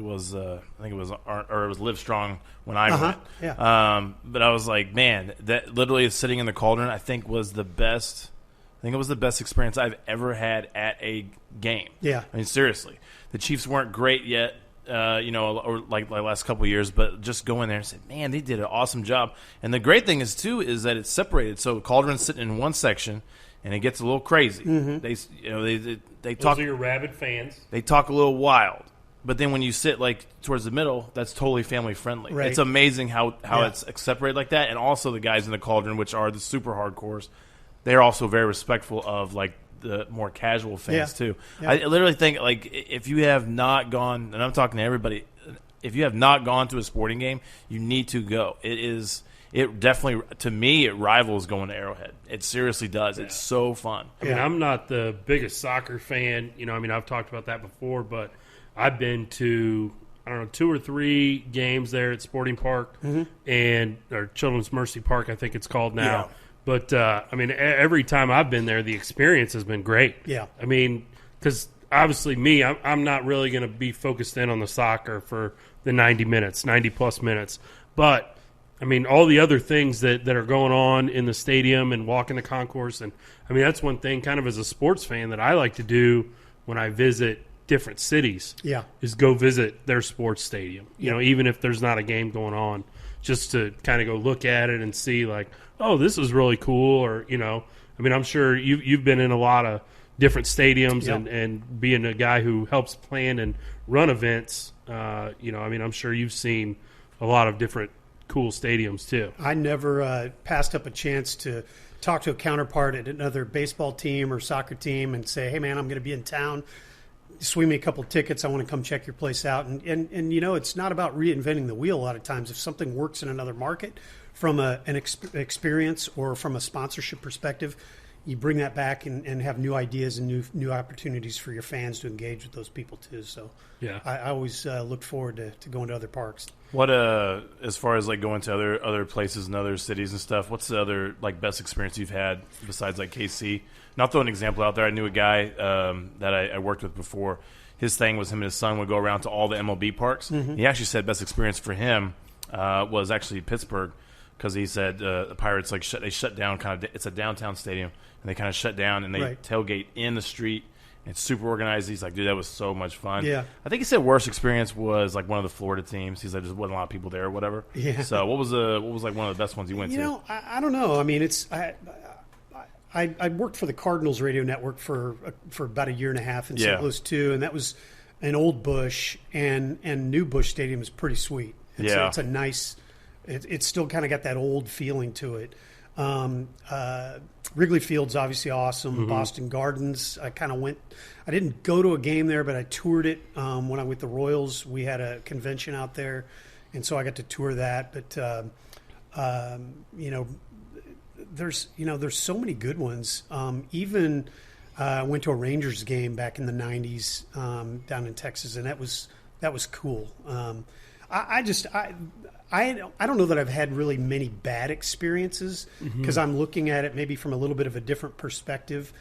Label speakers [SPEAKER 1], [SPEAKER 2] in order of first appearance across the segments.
[SPEAKER 1] was I think it was or it was Live Strong when I went.
[SPEAKER 2] Yeah.
[SPEAKER 1] But I was like, man, that literally sitting in the Cauldron, I think was the best. I think it was the best experience I've ever had at a game.
[SPEAKER 2] Yeah.
[SPEAKER 1] I mean, seriously, the Chiefs weren't great yet, or like the last couple of years, but just go in there and say, man, they did an awesome job. And the great thing is too is that it's separated. So Cauldron's sitting in one section, and it gets a little crazy.
[SPEAKER 2] Mm-hmm.
[SPEAKER 1] They talk.
[SPEAKER 3] Those are your rabid fans.
[SPEAKER 1] They talk a little wild. But then when you sit like towards the middle, that's totally family friendly.
[SPEAKER 2] Right.
[SPEAKER 1] It's amazing how it's separated like that. And also the guys in the Cauldron, which are the super hardcores, they're also very respectful of like the more casual fans too.
[SPEAKER 2] Yeah.
[SPEAKER 1] I literally think like if you have not gone, and I'm talking to everybody, if you have not gone to a sporting game, you need to go. It definitely, to me, it rivals going to Arrowhead. It seriously does. Yeah. It's so fun.
[SPEAKER 3] I mean, I'm not the biggest soccer fan. I've talked about that before, but I've been to, 2 or 3 games there at Sporting Park or Children's Mercy Park, I think it's called now.
[SPEAKER 2] Yeah.
[SPEAKER 3] But, every time I've been there, the experience has been great.
[SPEAKER 2] Yeah.
[SPEAKER 3] I mean, because obviously I'm not really going to be focused in on the soccer for the 90-plus minutes. But, I mean, all the other things that are going on in the stadium and walking the concourse. And, I mean, that's one thing kind of as a sports fan that I like to do when I visit different cities is go visit their sports stadium, even if there's not a game going on, just to kind of go look at it and see like, oh, this is really cool. Or, I'm sure you've been in a lot of different stadiums and being a guy who helps plan and run events, I'm sure you've seen a lot of different cool stadiums too.
[SPEAKER 2] I never passed up a chance to talk to a counterpart at another baseball team or soccer team and say, hey man, I'm going to be in town. Swing me a couple tickets. I want to come check your place out. And it's not about reinventing the wheel a lot of times. If something works in another market from an experience or from a sponsorship perspective, you bring that back and have new ideas and new opportunities for your fans to engage with those people too. So I always look forward to going to other parks.
[SPEAKER 1] What as far as like going to other places and other cities and stuff, what's the other like best experience you've had besides like KC? And I'll throw an example out there. I knew a guy that I worked with before. His thing was him and his son would go around to all the MLB parks. Mm-hmm. He actually said best experience for him was actually Pittsburgh, because he said the Pirates they shut down kind of. It's a downtown stadium, and they kind of shut down and they tailgate in the street. It's super organized. He's like, dude, that was so much fun.
[SPEAKER 2] Yeah.
[SPEAKER 1] I think he said worst experience was like one of the Florida teams. He's like, there wasn't a lot of people there or whatever.
[SPEAKER 2] Yeah.
[SPEAKER 1] So what was like one of the best ones you went to?
[SPEAKER 2] I don't know. I mean, I worked for the Cardinals radio network for about a year and a half in St. Louis too, and that was an old Busch, and New Busch Stadium is pretty sweet. It's a nice. It's still kind of got that old feeling to it. Wrigley Field's obviously awesome. Mm-hmm. Boston Gardens, I kind of went. I didn't go to a game there, but I toured it when I went with the Royals. We had a convention out there, and so I got to tour that. But there's so many good ones. Even I went to a Rangers game back in the '90s down in Texas, and that was cool. I don't know that I've had really many bad experiences, because I'm looking at it maybe from a little bit of a different perspective.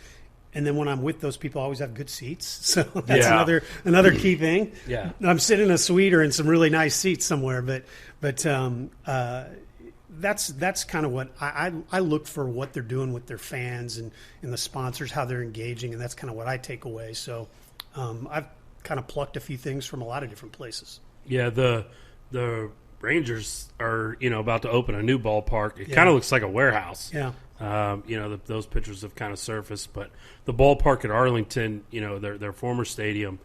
[SPEAKER 2] And then when I'm with those people, I always have good seats. So that's another key thing.
[SPEAKER 3] Yeah.
[SPEAKER 2] I'm sitting in a suite or in some really nice seats somewhere, but that's kind of what I look for, what they're doing with their fans and the sponsors, how they're engaging, and that's kind of what I take away. So I've kind of plucked a few things from a lot of different places.
[SPEAKER 3] Yeah, the Rangers are, about to open a new ballpark. It kind of looks like a warehouse.
[SPEAKER 2] Yeah.
[SPEAKER 3] Those pictures have kind of surfaced, but the ballpark at Arlington, their former stadium,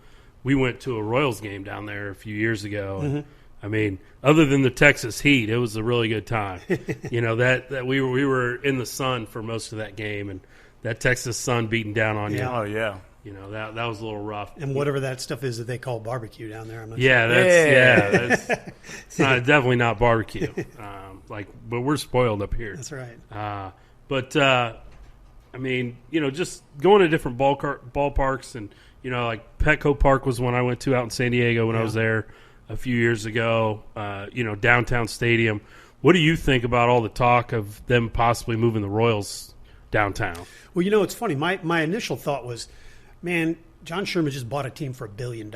[SPEAKER 3] we went to a Royals game down there a few years ago.
[SPEAKER 2] Mm-hmm.
[SPEAKER 3] And, I mean, other than the Texas heat, it was a really good time. that we were in the sun for most of that game, and that Texas sun beating down on you.
[SPEAKER 1] Oh yeah.
[SPEAKER 3] That was a little rough.
[SPEAKER 2] And whatever that stuff is that they call barbecue down there. I'm not
[SPEAKER 3] sure. That's it's definitely not barbecue. But we're spoiled up here.
[SPEAKER 2] That's right.
[SPEAKER 3] Just going to different ballparks, and like Petco Park was one I went to out in San Diego when I was there a few years ago. Downtown Stadium. What do you think about all the talk of them possibly moving the Royals downtown?
[SPEAKER 2] Well, it's funny. My initial thought was, man, John Sherman just bought a team for $1 billion.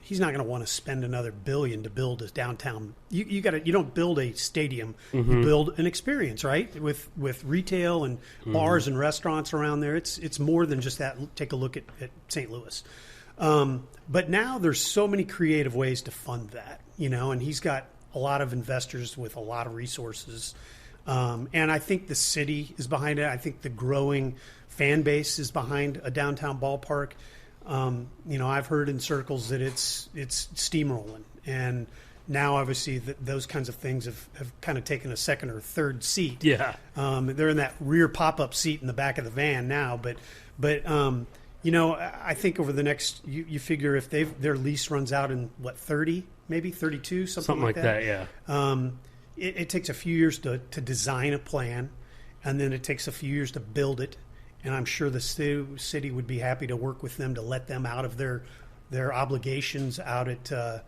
[SPEAKER 2] he's not going to want to spend another $1 billion to build his downtown. You don't build a stadium, you build an experience, right? With retail and bars and restaurants around there. It's more than just that. Take a look at St. Louis. But now there's so many creative ways to fund that, and he's got a lot of investors with a lot of resources. And I think the city is behind it. I think the growing fan base is behind a downtown ballpark. I've heard in circles that it's steamrolling, and now obviously those kinds of things have kind of taken a second or third seat.
[SPEAKER 3] Yeah,
[SPEAKER 2] they're in that rear pop-up seat in the back of the van now, but I think over the next, you figure if their lease runs out in 30, maybe 32, something like that.
[SPEAKER 3] Yeah.
[SPEAKER 2] It takes a few years to design a plan, and then it takes a few years to build it. And I'm sure the city would be happy to work with them to let them out of their obligations out at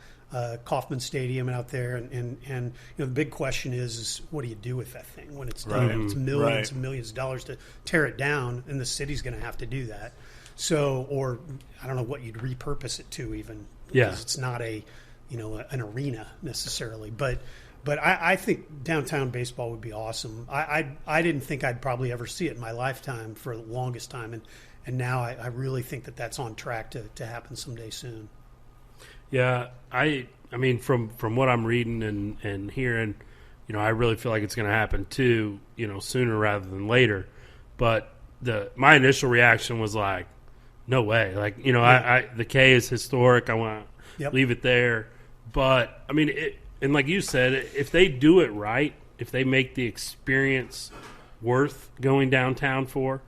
[SPEAKER 2] Kauffman Stadium and out there. And the big question is what do you do with that thing when it's done?
[SPEAKER 1] Right.
[SPEAKER 2] It's millions and millions of dollars to tear it down, and the city's going to have to do that. So, or I don't know what you'd repurpose it to even, because it's not an arena necessarily, but I think downtown baseball would be awesome. I didn't think I'd probably ever see it in my lifetime for the longest time, and now I really think that that's on track to happen someday soon.
[SPEAKER 3] Yeah, I mean from what I'm reading and hearing, I really feel like it's going to happen too, sooner rather than later. But my initial reaction was like, no way. Like, the K is historic. I want to leave it there. But I mean, and like you said, if they do it right, if they make the experience worth going downtown for,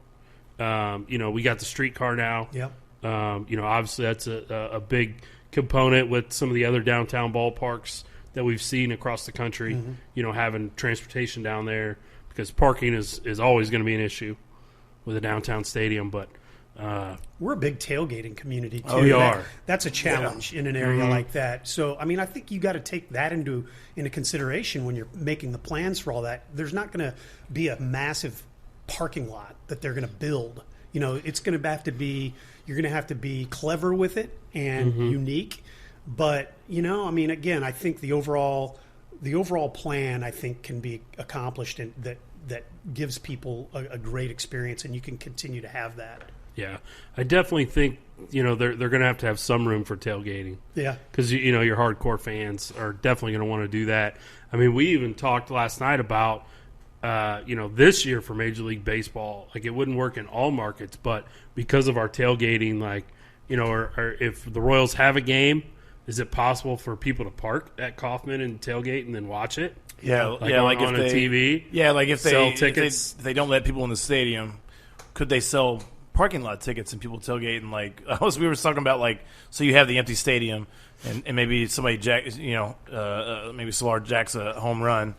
[SPEAKER 3] we got the streetcar now.
[SPEAKER 2] Yep.
[SPEAKER 3] Obviously that's a big component with some of the other downtown ballparks that we've seen across the country, having transportation down there, because parking is always going to be an issue with a downtown stadium. But
[SPEAKER 2] we're a big tailgating community too.
[SPEAKER 3] Oh, we are.
[SPEAKER 2] That's a challenge in an area like that. So, I mean, I think you got to take that into consideration when you're making the plans for all that. There's not going to be a massive parking lot that they're going to build. It's going to have to be. You're going to have to be clever with it and unique. But again, I think the overall plan, I think, can be accomplished, and that gives people a great experience, and you can continue to have that.
[SPEAKER 3] Yeah, I definitely think they're going to have some room for tailgating.
[SPEAKER 2] Yeah,
[SPEAKER 3] because your hardcore fans are definitely going to want to do that. I mean, we even talked last night about this year for Major League Baseball, like it wouldn't work in all markets, but because of our tailgating, like or if the Royals have a game, is it possible for people to park at Kauffman and tailgate and then watch it?
[SPEAKER 1] Yeah,
[SPEAKER 3] like on a TV.
[SPEAKER 1] Yeah, like if they
[SPEAKER 3] sell tickets,
[SPEAKER 1] if they don't let people in the stadium, could they sell parking lot tickets and people tailgate? And we were talking about so you have the empty stadium and maybe somebody maybe Solar jacks a home run,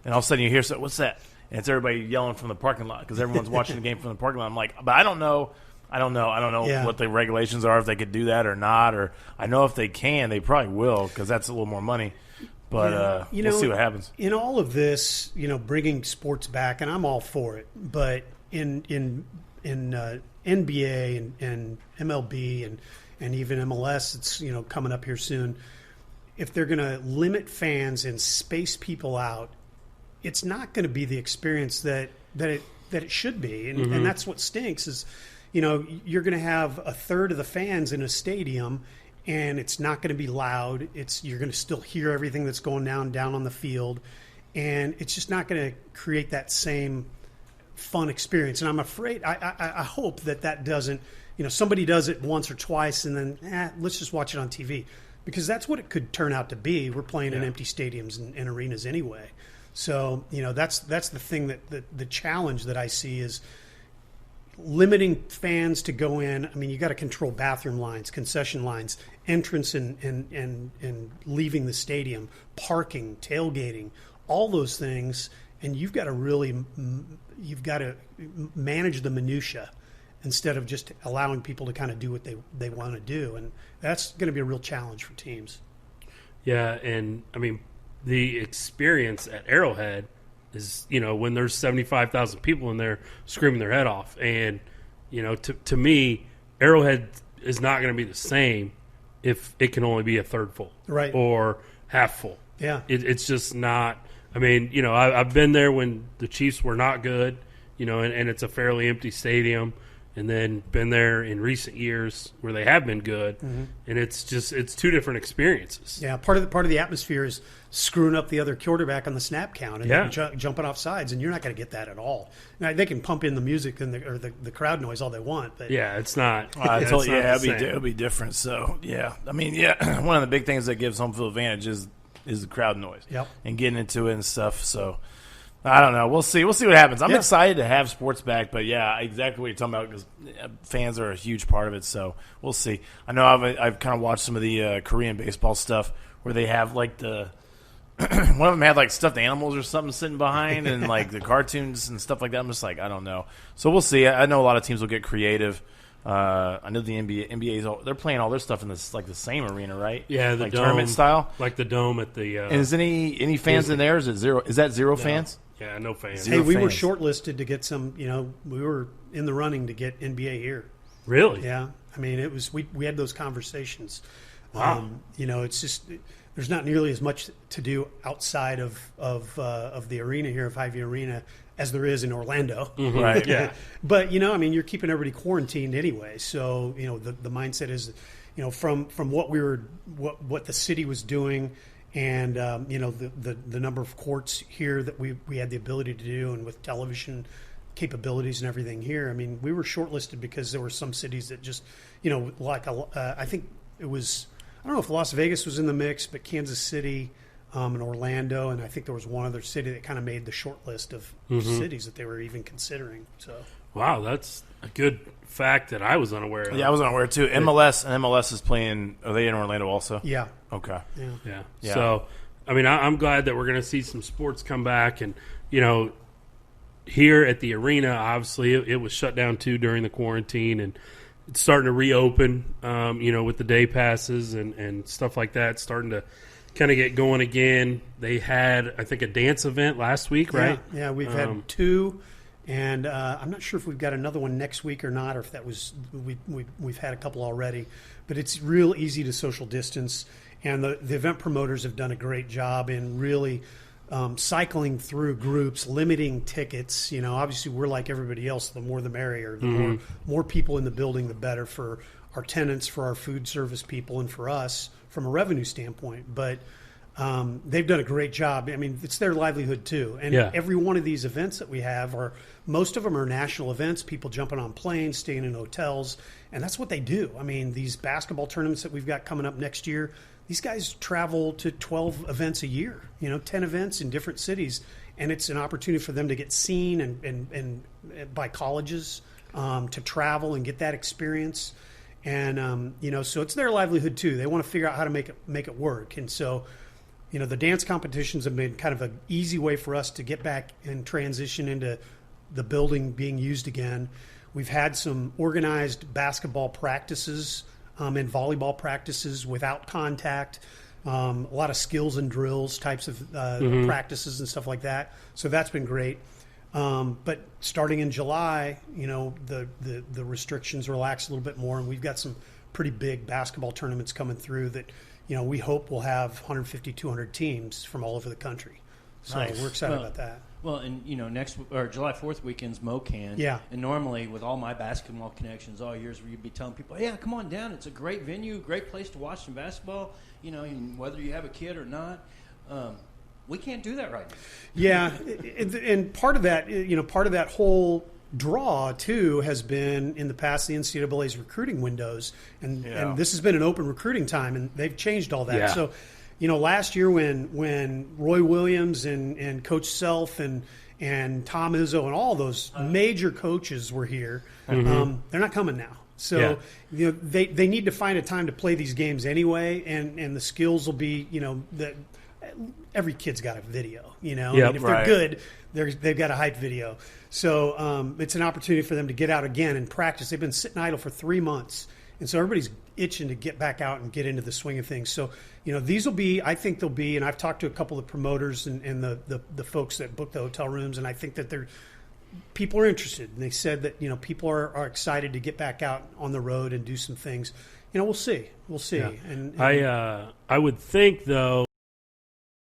[SPEAKER 1] and all of a sudden you hear what's that? And it's everybody yelling from the parking lot because everyone's watching the game from the parking lot. I'm like, but I don't know what the regulations are, if they could do that or not. Or I know if they can, they probably will, because that's a little more money. But we'll see what happens.
[SPEAKER 2] In all of this, bringing sports back, and I'm all for it. But in NBA and MLB and even MLS, it's coming up here soon. If they're going to limit fans and space people out, it's not going to be the experience that it should be, and that's what stinks. Is you're going to have a third of the fans in a stadium, and it's not going to be loud. You're going to still hear everything that's going down on the field, and it's just not going to create that same fun experience. And I'm afraid, I hope that doesn't, somebody does it once or twice, and then let's just watch it on TV, because that's what it could turn out to be. We're playing in empty stadiums and arenas anyway. So that's the thing that the challenge that I see is limiting fans to go in. I mean, you got to control bathroom lines, concession lines, entrance and leaving the stadium, parking, tailgating, all those things, and you've got to manage the minutia instead of just allowing people to kind of do what they want to do, and that's going to be a real challenge for teams. Yeah, and I mean, the experience at Arrowhead is, when there's 75,000 people in there screaming their head off. And, to me, Arrowhead is not going to be the same
[SPEAKER 3] if it can only be a third full,
[SPEAKER 2] Right.
[SPEAKER 3] or half full.
[SPEAKER 2] Yeah.
[SPEAKER 3] It's just not. I mean, I've been there when the Chiefs were not good, and it's a fairly empty stadium, and then been there in recent years where they have been good, and it's two different experiences.
[SPEAKER 2] Yeah, part of the atmosphere is screwing up the other quarterback on the snap count and jumping off sides, and you're not going to get that at all. Now, they can pump in the music and the crowd noise all they want, but
[SPEAKER 3] yeah, it's not.
[SPEAKER 1] It'll be different. So yeah, I mean, one of the big things that gives home field advantage is the crowd noise, and getting into it and stuff. So I don't know. We'll see. We'll see what happens. I'm excited to have sports back, but exactly what you're talking about, because fans are a huge part of it. So we'll see. I know I've kind of watched some of the Korean baseball stuff where they have like the one of them had like stuffed animals or something sitting behind, and like the cartoons and stuff like that. I'm just like, I don't know. So we'll see. I know a lot of teams will get creative. I know the NBA's they're playing all their stuff in this like the same arena, right?
[SPEAKER 3] Yeah, the
[SPEAKER 1] like
[SPEAKER 3] dome,
[SPEAKER 1] tournament style,
[SPEAKER 3] like the dome at the.
[SPEAKER 1] And is any fans in there? Is it zero? Is that zero fans?
[SPEAKER 3] Yeah, no fans.
[SPEAKER 2] Hey, we were shortlisted to get some. We were in the running to get NBA here.
[SPEAKER 3] Really?
[SPEAKER 2] Yeah. I mean, it was we had those conversations.
[SPEAKER 3] Wow.
[SPEAKER 2] It's just there's not nearly as much to do outside of the arena here, of Hy-Vee Arena, as there is in Orlando.
[SPEAKER 3] Mm-hmm. Right. Yeah.
[SPEAKER 2] But you're keeping everybody quarantined anyway. So the mindset is, from what what the city was doing, and the number of courts here that we had the ability to do, and with television capabilities and everything here. I mean, we were shortlisted because there were some cities that just, I think it was, I don't know if Las Vegas was in the mix, but Kansas City and Orlando, and I think there was one other city that kind of made the short list of cities that they were even considering. So,
[SPEAKER 3] wow, that's a good fact that I was unaware of.
[SPEAKER 1] Yeah, I was unaware too. MLS is playing. Are they in Orlando also?
[SPEAKER 2] Yeah.
[SPEAKER 1] Okay.
[SPEAKER 3] Yeah. So, I mean, I'm glad that we're going to see some sports come back, and here at the arena, obviously, it was shut down too during the quarantine, and it's starting to reopen, with the day passes and stuff like that, starting to kind of get going again. They had, I think, a dance event last week, right?
[SPEAKER 2] Yeah, we've had two, and I'm not sure if we've got another one next week or not, or if that was we've had a couple already. But it's real easy to social distance, and the event promoters have done a great job in really cycling through groups, limiting tickets. Obviously we're like everybody else. The more the merrier. The more people in the building, the better for our tenants, for our food service people, and for us from a revenue standpoint. But they've done a great job. I mean, it's their livelihood too. And every one of these events that we have most of them are national events, people jumping on planes, staying in hotels, and that's what they do. I mean, these basketball tournaments that we've got coming up next year, these guys travel to 12 events a year, 10 events in different cities, and it's an opportunity for them to get seen and by colleges, to travel and get that experience. And, so it's their livelihood too. They want to figure out how to make it work. And so, the dance competitions have been kind of an easy way for us to get back and transition into the building being used again. We've had some organized basketball practices and volleyball practices without contact, a lot of skills and drills types of practices and stuff like that. So that's been great. But starting in July, the restrictions relax a little bit more, and we've got some pretty big basketball tournaments coming through that, we hope will have 150, 200 teams from all over the country. So we're excited about that.
[SPEAKER 4] Well, and next or July 4th weekend's MoCan.
[SPEAKER 2] Yeah.
[SPEAKER 4] And normally, with all my basketball connections all years, where you'd be telling people, "Yeah, come on down. It's a great venue, great place to watch some basketball. And whether you have a kid or not." We can't do that right now.
[SPEAKER 2] Yeah, and part of that whole draw too has been in the past the NCAA's recruiting windows, and this has been an open recruiting time, and they've changed all that.
[SPEAKER 3] Yeah.
[SPEAKER 2] So, last year when Roy Williams and Coach Self and Tom Izzo and all those major coaches were here, they're not coming now. So they need to find a time to play these games anyway, and the skills will be that. Every kid's got a video, if they're good, they've got a hype video. So it's an opportunity for them to get out again and practice. They've been sitting idle for 3 months, and so everybody's itching to get back out and get into the swing of things. So, these will be, I think they'll be, and I've talked to a couple of promoters and the folks that book the hotel rooms, and I think that people are interested. And they said that, people are excited to get back out on the road and do some things. we'll see. We'll see.
[SPEAKER 3] Yeah.
[SPEAKER 2] And
[SPEAKER 3] I would think though